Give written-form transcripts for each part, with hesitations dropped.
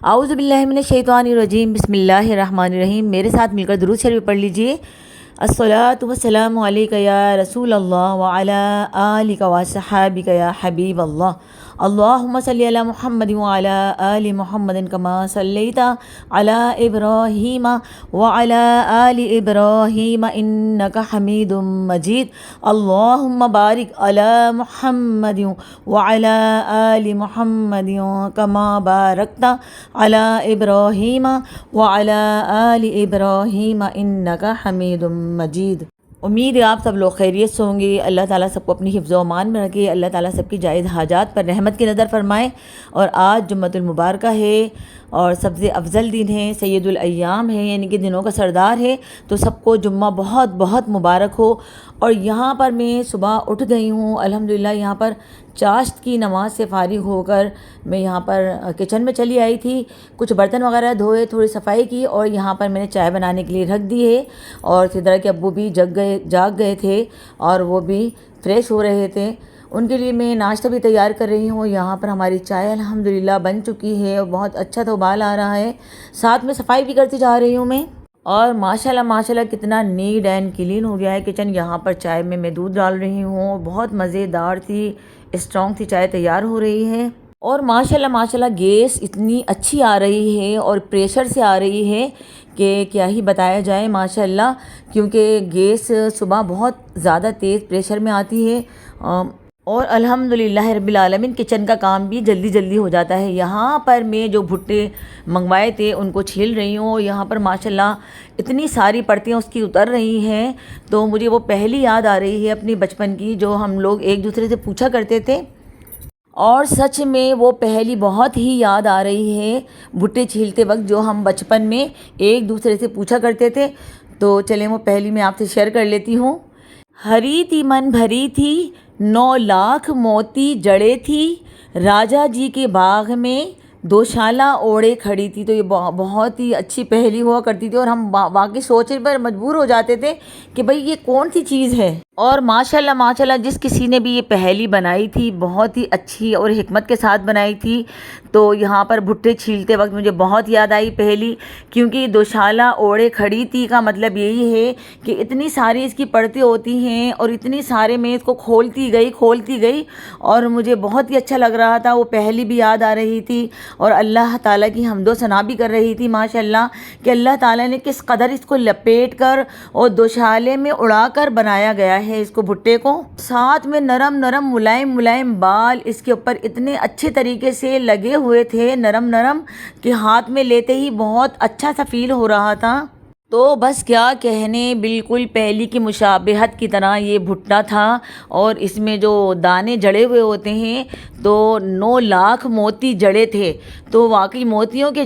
आऊज़ुबिल्लाहि मिनश्शैतानिर्रजीम बिस्मिल्लाहिर्रहमानिर्रहीम। मेरे साथ मिलकर दुरूद शरीफ पढ़ लीजिए। अस्सलातु वस्सलामु अलैका या रसूल अल्लाह व अला आलिका व सहाबिका या हबीब अल्लाह। अल्लाहुम्मा सल्लि अला मुहम्मद व अला आलि मुहम्मदिन कमा सल्लैता अला इब्राहीम व अला आलि इब्राहीम इन्नका हमीदुम मजीद। अल्लाहुम्मा बारिक अला मुहम्मद व अला आलि मुहम्मद कमा बारकता अला इब्राहीम व अला आलि इब्राहीम इन्नका हमीदुम मजीद। उम्मीद है आप सब लोग खैरियत से होंगे। अल्लाह ताला सबको अपनी हिफ्ज़ व अमान में रखे। अल्लाह ताला सबकी जायज़ हाजात पर रहमत की नज़र फरमाए। और आज जुम्मतुल मुबारक है और सबसे अफजल दिन है, सैयदुल अय्याम है, यानी कि दिनों का सरदार है। तो सबको जुम्मा बहुत बहुत मुबारक हो। और यहाँ पर मैं सुबह उठ गई हूँ अल्हम्दुलिल्लाह। यहाँ पर चाश्त की नमाज से फ़ारिग होकर मैं यहाँ पर किचन में चली आई थी। कुछ बर्तन वगैरह धोए, थोड़ी सफाई की और यहाँ पर मैंने चाय बनाने के लिए रख दी है। और सिद्रा के अब्बू भी जाग गए थे और वो भी फ्रेश हो रहे थे। उनके लिए मैं नाश्ता भी तैयार कर रही हूँ। यहाँ पर हमारी चाय अल्हम्दुलिल्लाह बन चुकी है और बहुत अच्छा तो उबाल आ रहा है। साथ में सफाई भी करती जा रही हूँ मैं। और माशाल्लाह माशाल्लाह कितना नीट एंड क्लीन हो गया है किचन। यहाँ पर चाय में मैं दूध डाल रही हूँ। बहुत मज़ेदार थी, स्ट्रॉन्ग सी चाय तैयार हो रही है। और माशाल्लाह माशाल्लाह गैस इतनी अच्छी आ रही है और प्रेशर से आ रही है कि क्या ही बताया जाए माशाल्लाह। क्योंकि गैस सुबह बहुत ज़्यादा तेज़ प्रेशर में आती है। और अल्हम्दुलिल्लाह रब्बिल आलमीन किचन का काम भी जल्दी जल्दी हो जाता है। यहाँ पर मैं जो भुट्टे मंगवाए थे उनको छील रही हूँ। यहाँ पर माशाल्लाह इतनी सारी परतें उसकी उतर रही हैं। तो मुझे वो पहली याद आ रही है अपनी बचपन की, जो हम लोग एक दूसरे से पूछा करते थे। और सच में वो पहली बहुत ही याद आ रही है भुट्टे छीलते वक्त, जो हम बचपन में एक दूसरे से पूछा करते थे। तो चलें वो पहली मैं आपसे शेयर कर लेती हूँ। हरी थी मन भरी थी, 9 लाख मोती जड़े थी, राजा जी के बाग में दोशाला ओढ़े खड़ी थी। तो ये बहुत ही अच्छी पहेली हुआ करती थी और हम वाकई सोचने पर मजबूर हो जाते थे कि भाई ये कौन सी चीज़ है। और माशाल्लाह माशाल्लाह जिस किसी ने भी ये पहेली बनाई थी बहुत ही अच्छी और हिकमत के साथ बनाई थी। तो यहाँ पर भुट्टे छीलते वक्त मुझे बहुत याद आई पहेली, क्योंकि दोशाला ओढ़े खड़ी थी का मतलब यही है कि इतनी सारी इसकी परतें होती हैं और इतनी सारे मैं इसको खोलती गई और मुझे बहुत ही अच्छा लग रहा था। वो पहेली भी याद आ रही थी और अल्लाह ताला की हमदो सना भी कर रही थी माशाल्लाह कि अल्लाह ताला ने किस कदर इसको लपेट कर और दोशाले में उड़ा कर बनाया गया है इसको, भुट्टे को। साथ में नरम नरम मुलायम मुलायम बाल इसके ऊपर इतने अच्छे तरीके से लगे हुए थे, नरम नरम, कि हाथ में लेते ही बहुत अच्छा सा फील हो रहा था। तो बस क्या कहने, बिल्कुल पहली की मुशाबहत की तरह ये भुट्टा था। और इसमें जो दाने जड़े हुए होते हैं तो 9 लाख मोती जड़े थे। तो वाकई मोतियों के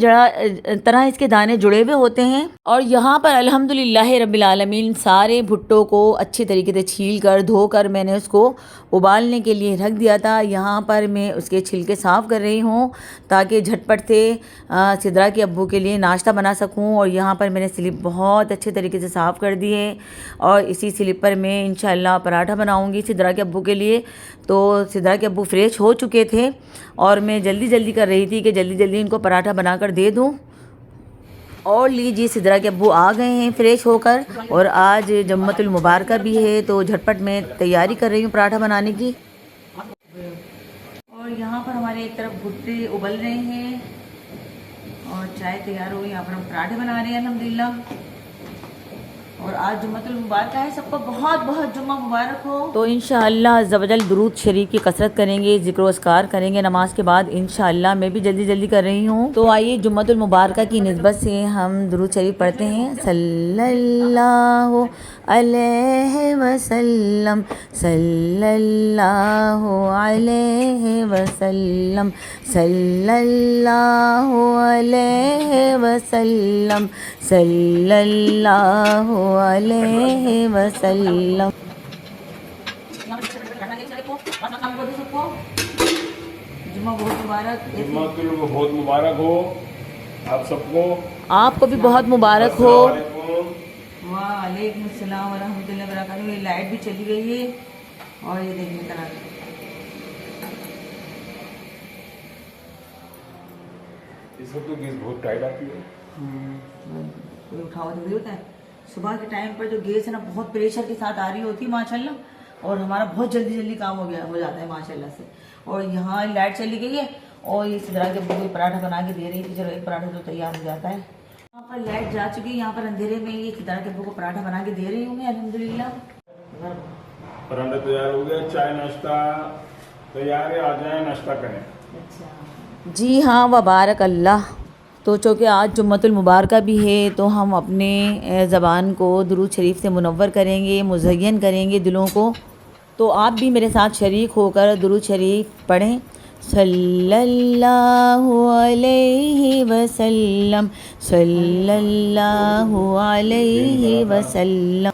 तरह इसके दाने जुड़े हुए होते हैं। और यहाँ पर अल्हम्दुलिल्लाह रब्बिल आलमीन सारे भुट्टों को अच्छे तरीके से छील कर धोकर मैंने उसको उबालने के लिए रख दिया था। यहाँ पर मैं उसके छिलके साफ़ कर रही हूँ ताकि झटपट से सिद्रा के अब्बू के लिए नाश्ता बना सकूँ। और यहाँ पर मैंने स्लिप बहुत अच्छे तरीके से साफ़ कर दी है और इसी स्लिप पर मैं इंशाल्लाह पराठा बनाऊँगी सिद्रा के अब्बू के लिए। तो सिद्रा के अब्बू फ्रेश हो चुके थे और मैं जल्दी जल्दी कर रही थी कि जल्दी जल्दी इनको पराठा बनाकर दे दूँ। और लीजिए सिद्रा के अब्बू आ गए हैं फ्रेश होकर। और आज जुम्मतुल मुबारक भी है तो झटपट मैं तैयारी कर रही हूँ पराठा बनाने की। और यहाँ पर हमारे एक तरफ भुट्टे उबल रहे हैं और चाय तैयार हो गई। यहाँ पर हम पराठे बना रहे हैं अल्हम्दुलिल्लाह। और आज जुम्मतुल मुबारक है, सबको बहुत बहुत जुम्मा मुबारक हो। तो इंशाअल्लाह अज़्ज़ा वजल दुरूद शरीफ की कसरत करेंगे, ज़िक्र अस्कार करेंगे नमाज के बाद इंशाअल्लाह। मैं भी जल्दी जल्दी कर रही हूँ। तो आइए जुम्मतुल मुबारक की निस्बत से हम दुरूद शरीफ पढ़ते हैं। सल्लल्लाहु अलैहि वसल्लम, सल्लल्लाहु अलैहि वसल्लम, सल्लल्लाहु अलैहि वसल्लम, सल्लल्लाहु अलैहि वसल्लम। जुम्मा बहुत मुबारक, बहुत मुबारक हो आप सबको। आपको भी बहुत मुबारक हो। वालेकुम अस्सलाम व रहमतुल्लाहि व बरकातहू। ये लाइट भी चली गई है और ये देखने का इस वक्त तो गैस बहुत टाइट आती है। कोई उठावा तो नहीं होता है। सुबह के टाइम पर जो गैस है ना बहुत प्रेशर के साथ आ रही होती है माशाल्लाह, और हमारा बहुत जल्दी जल्दी काम हो जाता है माशाल्लाह से। और यहाँ लाइट चली गई है और ये सिद्रा के कोई पराठा बना के दे रही थी, चलो एक पराठा तो तैयार हो जाता है। यहाँ पर लाइट जा चुकी है, यहाँ पर अंधेरे में ये सिद्रा के को पराठा बना के दे रही हूँ मैं अल्हम्दुलिल्लाह। पराठा तैयार हो गया, चाय नाश्ता तैयार है, आ जाए नाश्ता करें। अच्छा जी हाँ, वबारक अल्लाह। तो चूँकि आज जुम्मतुल मुबारका भी है तो हम अपने ज़बान को दुरूद शरीफ से मुनव्वर करेंगे, मुज़य्यन करेंगे दिलों को। तो आप भी मेरे साथ शरीक होकर दुरूद शरीफ पढ़ें। सल्लल्लाहु अलैहि वसल्लम, सल्लल्लाहु अलैहि वसल्लम।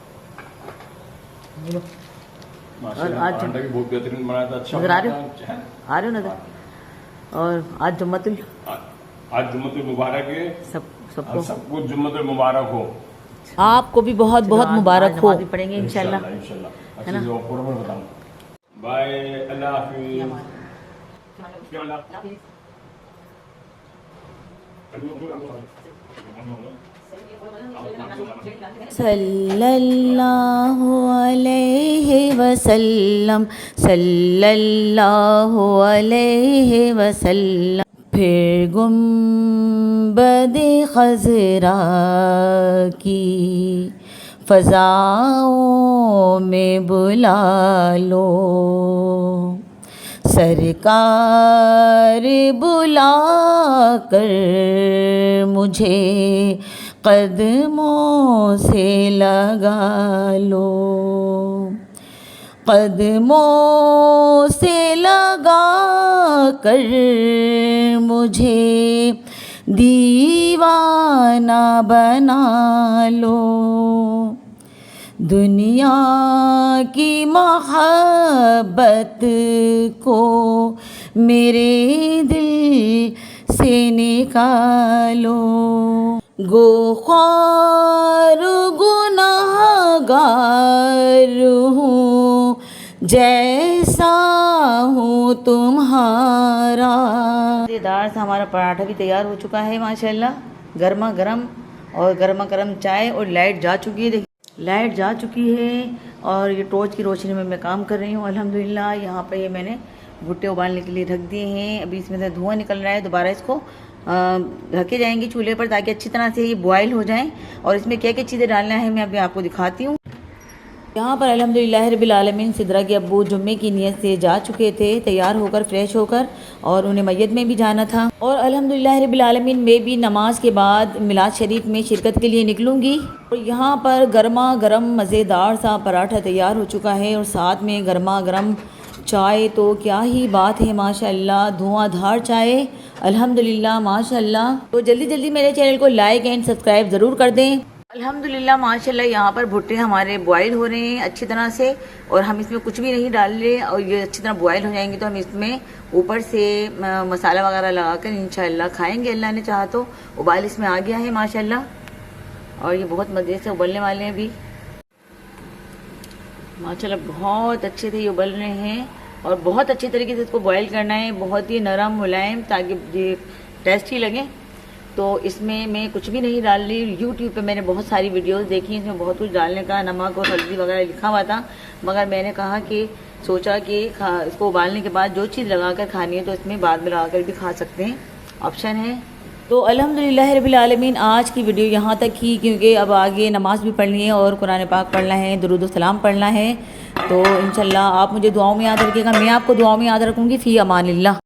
माशाल्लाह पराठा भी बहुत बेहतरीन बनाया था। अच्छा नजर आ रहे हो? है? आ रहे हो नजर? और आज जुम्मतुल मुबारक है, सबको सबको जुम्मतुल मुबारक हो। आपको भी बहुत बहुत मुबारक हो। पढ़ेंगे इंशाल्लाह। इंशाल्लाह अच्छे से पूरा बताऊं। बाय, अल्लाह हाफिज़। सल्लल्लाहु अलैहि वसल्लम, सल्लल्लाहु अलैहि वसल्लम। फिर गुंबदे खज़रा की फ़ज़ाओं में बुला लो, सरकार बुला कर मुझे कदमों से लगा लो, कदमों से लगा कर मुझे दीवाना बना लो। दुनिया की मोहब्बत को मेरे दिल से निकालो। गोख्वार गुनाहगार हूँ, जैसा हूँ तुम्हारा। मज़ेदार सा हमारा पराठा भी तैयार हो चुका है माशाल्लाह, गर्मा गर्म, और गर्मा गर्म चाय। और लाइट जा चुकी है, देखिए लाइट जा चुकी है और ये टॉर्च की रोशनी में मैं काम कर रही हूँ अल्हम्दुलिल्लाह। यहाँ पे ये मैंने भुट्टे उबालने के लिए रख दिए हैं। अभी इसमें से धुआं निकल रहा है, दोबारा इसको ढके जाएंगे चूल्हे पर ताकि अच्छी तरह से ये बॉयल हो जाएं। और इसमें क्या क्या चीज़ें डालना है मैं अभी आपको दिखाती हूँ। यहाँ पर अल्हम्दुलिल्लाह रब्बिल आलमीन सिद्रा के अब्बू जुम्मे की नियत से जा चुके थे तैयार होकर फ्रेश होकर, और उन्हें मस्जिद में भी जाना था। और अल्हम्दुलिल्लाह रब्बिल आलमीन मैं भी नमाज के बाद मिलाद शरीफ में शिरकत के लिए निकलूँगी। और यहाँ पर गर्मा गर्म मज़ेदार सा पराठा तैयार हो चुका है और साथ में गर्मा गर्म चाय। तो क्या ही बात है माशाल्लाह, धुआंधार चाय अल्हम्दुलिल्लाह माशाल्लाह। तो जल्दी जल्दी मेरे चैनल को लाइक एंड सब्सक्राइब ज़रूर कर दें। अल्हम्दुलिल्लाह माशाल्लाह यहाँ पर भुट्टे हमारे बॉयल हो रहे हैं अच्छी तरह से, और हम इसमें कुछ भी नहीं डाल रहे। और ये अच्छी तरह बॉयल हो जाएंगे तो हम इसमें ऊपर से मसाला वगैरह लगाकर इंशाल्लाह खाएंगे, अल्लाह ने चाहा तो। उबाल इसमें आ गया है माशाल्लाह, और ये बहुत मज़े से उबलने वाले हैं अभी माशाल्लाह। बहुत अच्छे से ये उबल रहे हैं और बहुत अच्छी तरीके से इसको बॉयल करना है, बहुत ही नरम मुलायम, ताकि ये टेस्टी लगे। तो इसमें मैं कुछ भी नहीं डाल रही। यूट्यूब पे मैंने बहुत सारी वीडियोस देखी, इसमें बहुत कुछ डालने का, नमक और हल्दी वगैरह लिखा हुआ था, मगर मैंने कहा कि सोचा कि इसको उबालने के बाद जो चीज़ लगाकर खानी है तो इसमें बाद में लगाकर भी खा सकते हैं, ऑप्शन है। तो अल्हम्दुलिल्लाह रब्बिल आलमीन आज की वीडियो यहाँ तक ही, क्योंकि अब आगे नमाज़ भी पढ़नी है और कुरान पाक पढ़ना है, दुरूद व सलाम पढ़ना है। तो इंशाल्लाह आप मुझे दुआओं में याद रखिएगा, मैं आपको दुआओं में याद रखूँगी। फ़ी अमानिल्लाह।